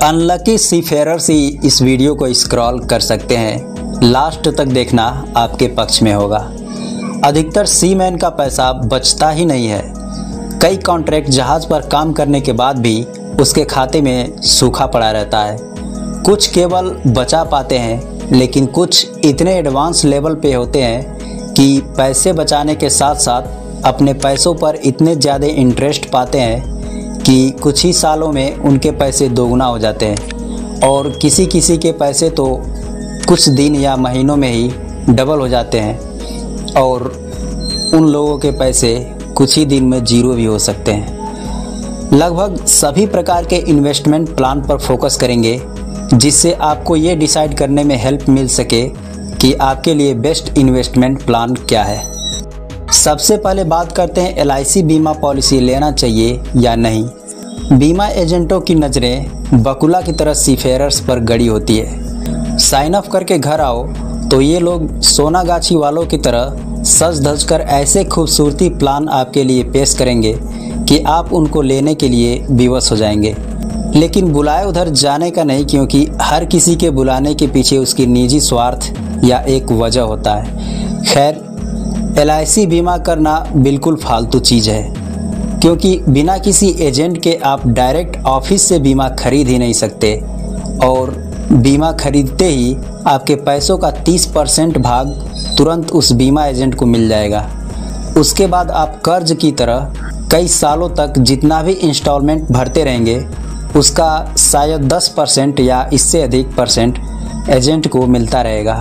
Unlucky seafarers ही इस video को scroll कर सकते हैं। लास्ट तक देखना आपके पक्ष में होगा। अधिकतर सीमैन का पैसा बचता ही नहीं है। कई कॉन्ट्रैक्ट जहाज़ पर काम करने के बाद भी उसके खाते में सूखा पड़ा रहता है। कुछ केवल बचा पाते हैं, लेकिन कुछ इतने एडवांस लेवल पे होते हैं कि पैसे बचाने के साथ साथ अपने पैसों पर इतने ज़्यादा इंटरेस्ट पाते हैं कि कुछ ही सालों में उनके पैसे दोगुना हो जाते हैं और किसी किसी के पैसे तो कुछ दिन या महीनों में ही डबल हो जाते हैं और उन लोगों के पैसे कुछ ही दिन में जीरो भी हो सकते हैं। लगभग सभी प्रकार के इन्वेस्टमेंट प्लान पर फोकस करेंगे, जिससे आपको ये डिसाइड करने में हेल्प मिल सके कि आपके लिए बेस्ट इन्वेस्टमेंट प्लान क्या है। सबसे पहले बात करते हैं LIC बीमा पॉलिसी लेना चाहिए या नहीं। बीमा एजेंटों की नज़रें बकुला की तरह सीफेरर्स पर गड़ी होती है। साइन अप करके घर आओ तो ये लोग सोनागाछी वालों की तरह सज धज कर ऐसे खूबसूरती प्लान आपके लिए पेश करेंगे कि आप उनको लेने के लिए विवश हो जाएंगे। लेकिन बुलाए उधर जाने का नहीं, क्योंकि हर किसी के बुलाने के पीछे उसकी निजी स्वार्थ या एक वजह होता है। खैर, LIC बीमा करना बिल्कुल फालतू चीज़ है, क्योंकि बिना किसी एजेंट के आप डायरेक्ट ऑफिस से बीमा खरीद ही नहीं सकते और बीमा खरीदते ही आपके पैसों का 30% भाग तुरंत उस बीमा एजेंट को मिल जाएगा। उसके बाद आप कर्ज की तरह कई सालों तक जितना भी इंस्टॉलमेंट भरते रहेंगे उसका शायद 10% या इससे अधिक परसेंट एजेंट को मिलता रहेगा।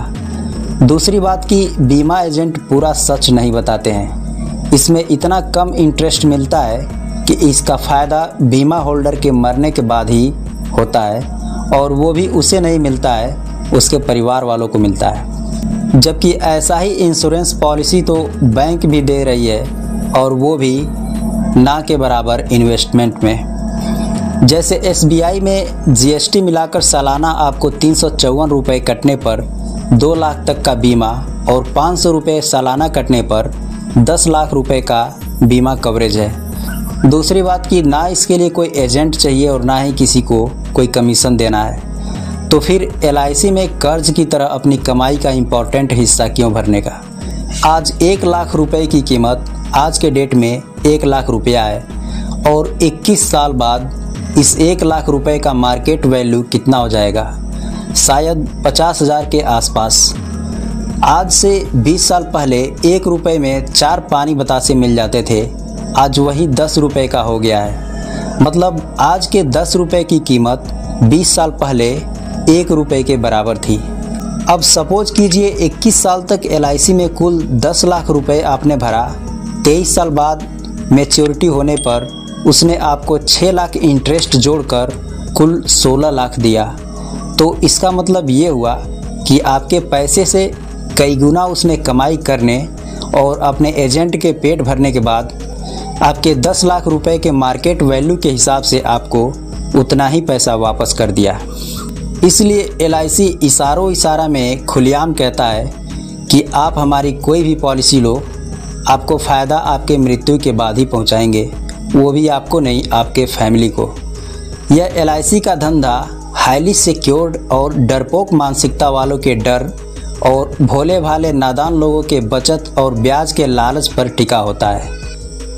दूसरी बात कि बीमा एजेंट पूरा सच नहीं बताते हैं। इसमें इतना कम इंटरेस्ट मिलता है कि इसका फ़ायदा बीमा होल्डर के मरने के बाद ही होता है और वो भी उसे नहीं मिलता है, उसके परिवार वालों को मिलता है। जबकि ऐसा ही इंश्योरेंस पॉलिसी तो बैंक भी दे रही है और वो भी ना के बराबर इन्वेस्टमेंट में। जैसे SBI में GST मिलाकर सालाना आपको 354 रुपये कटने पर 2 लाख तक का बीमा और 500 रुपये सालाना कटने पर 10 लाख रुपए का बीमा कवरेज है। दूसरी बात कि ना इसके लिए कोई एजेंट चाहिए और ना ही किसी को कोई कमीशन देना है। तो फिर LIC में कर्ज की तरह अपनी कमाई का इम्पोर्टेंट हिस्सा क्यों भरने का। आज 1 लाख रुपए की कीमत आज के डेट में 1 लाख रुपया है और 21 साल बाद इस 1 लाख रुपए का मार्केट वैल्यू कितना हो जाएगा, शायद 50,000 के आसपास। आज से 20 साल पहले 1 रुपए में 4 पानी बतासे मिल जाते थे, आज वही 10 रुपए का हो गया है। मतलब आज के 10 रुपए की कीमत 20 साल पहले 1 रुपए के बराबर थी। अब सपोज कीजिए 21 साल तक LIC में कुल 10 लाख रुपए आपने भरा। 23 साल बाद मैच्योरिटी होने पर उसने आपको 6 लाख इंटरेस्ट जोड़कर कुल 16 लाख दिया। तो इसका मतलब ये हुआ कि आपके पैसे से कई गुना उसने कमाई करने और अपने एजेंट के पेट भरने के बाद आपके 10 लाख रुपए के मार्केट वैल्यू के हिसाब से आपको उतना ही पैसा वापस कर दिया। इसलिए LIC इशारा में खुलेआम कहता है कि आप हमारी कोई भी पॉलिसी लो, आपको फ़ायदा आपके मृत्यु के बाद ही पहुंचाएंगे, वो भी आपको नहीं, आपके फैमिली को। यह LIC का धंधा हाईली सिक्योर्ड और डरपोक मानसिकता वालों के डर और भोले भाले नादान लोगों के बचत और ब्याज के लालच पर टिका होता है।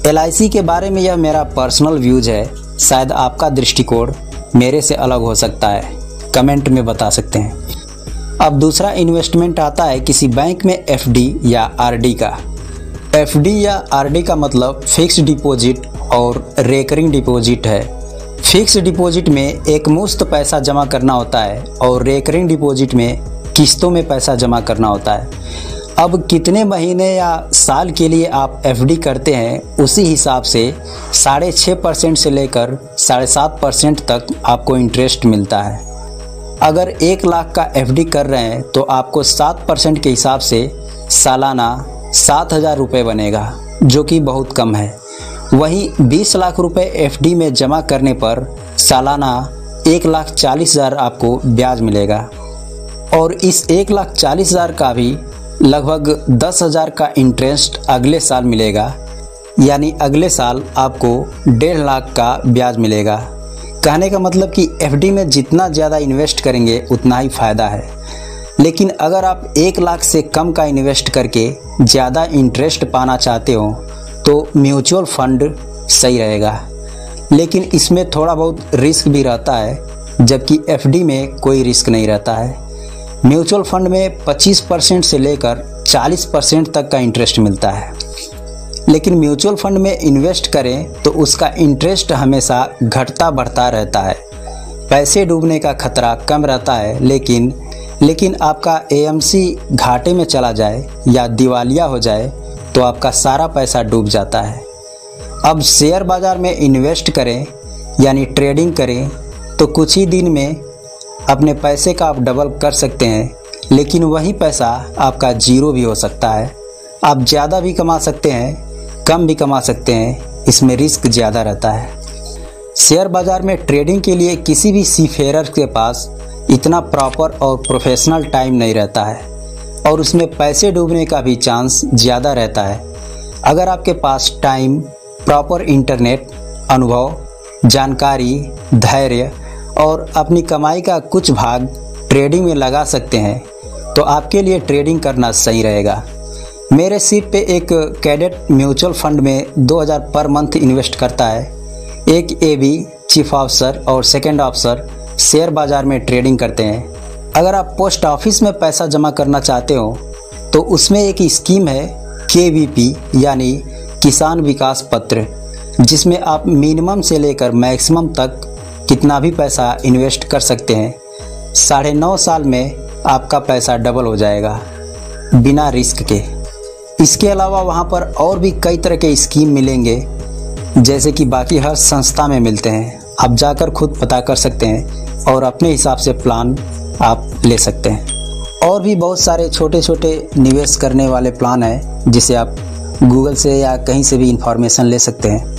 LIC के बारे में यह मेरा पर्सनल व्यूज है। शायद आपका दृष्टिकोण मेरे से अलग हो सकता है, कमेंट में बता सकते हैं। अब दूसरा इन्वेस्टमेंट आता है किसी बैंक में FD या RD का। FD या RD का मतलब फिक्स्ड डिपॉजिट और रेकरिंग डिपॉजिट है। फिक्स डिपॉजिट में एक मुश्त पैसा जमा करना होता है और रेकरिंग डिपॉजिट में किस्तों में पैसा जमा करना होता है। अब कितने महीने या साल के लिए आप FD करते हैं, उसी हिसाब से 6.5% से लेकर 7.5% तक आपको इंटरेस्ट मिलता है। अगर 1 लाख का FD कर रहे हैं तो आपको 7% के हिसाब से सालाना 7,000 रुपये बनेगा, जो कि बहुत कम है। वहीं 20 लाख रुपए FD में जमा करने पर सालाना 1,40,000 आपको ब्याज मिलेगा और इस 1,40,000 का भी लगभग 10,000 का इंटरेस्ट अगले साल मिलेगा। यानी अगले साल आपको 1.5 लाख का ब्याज मिलेगा। कहने का मतलब कि एफडी में जितना ज़्यादा इन्वेस्ट करेंगे उतना ही फ़ायदा है। लेकिन अगर आप 1 लाख से कम का इन्वेस्ट करके ज़्यादा इंटरेस्ट पाना चाहते हो तो म्यूचुअल फंड सही रहेगा। लेकिन इसमें थोड़ा बहुत रिस्क भी रहता है, जबकि एफडी में कोई रिस्क नहीं रहता है। म्यूचुअल फंड में 25% से लेकर 40% तक का इंटरेस्ट मिलता है। लेकिन म्यूचुअल फंड में इन्वेस्ट करें तो उसका इंटरेस्ट हमेशा घटता बढ़ता रहता है। पैसे डूबने का खतरा कम रहता है, लेकिन आपका एएमसी घाटे में चला जाए या दिवालिया हो जाए तो आपका सारा पैसा डूब जाता है। अब शेयर बाज़ार में इन्वेस्ट करें यानी ट्रेडिंग करें तो कुछ ही दिन में अपने पैसे का आप डबल कर सकते हैं, लेकिन वही पैसा आपका जीरो भी हो सकता है। आप ज़्यादा भी कमा सकते हैं, कम भी कमा सकते हैं, इसमें रिस्क ज़्यादा रहता है। शेयर बाज़ार में ट्रेडिंग के लिए किसी भी सीफेरर के पास इतना प्रॉपर और प्रोफेशनल टाइम नहीं रहता है और उसमें पैसे डूबने का भी चांस ज़्यादा रहता है। अगर आपके पास टाइम, प्रॉपर इंटरनेट, अनुभव, जानकारी, धैर्य और अपनी कमाई का कुछ भाग ट्रेडिंग में लगा सकते हैं तो आपके लिए ट्रेडिंग करना सही रहेगा। मेरे सिप पे एक कैडेट म्यूचुअल फंड में 2000 पर मंथ इन्वेस्ट करता है। एक एबी चीफ ऑफिसर और सेकंड ऑफिसर शेयर बाज़ार में ट्रेडिंग करते हैं। अगर आप पोस्ट ऑफिस में पैसा जमा करना चाहते हो तो उसमें एक स्कीम है केवीपी यानी किसान विकास पत्र, जिसमें आप मिनिमम से लेकर मैक्सिमम तक कितना भी पैसा इन्वेस्ट कर सकते हैं। 9.5 साल में आपका पैसा डबल हो जाएगा बिना रिस्क के। इसके अलावा वहाँ पर और भी कई तरह के स्कीम मिलेंगे, जैसे कि बाकी हर संस्था में मिलते हैं। आप जाकर खुद पता कर सकते हैं और अपने हिसाब से प्लान आप ले सकते हैं। और भी बहुत सारे छोटे छोटे निवेश करने वाले प्लान हैं जिसे आप गूगल से या कहीं से भी इंफॉर्मेशन ले सकते हैं।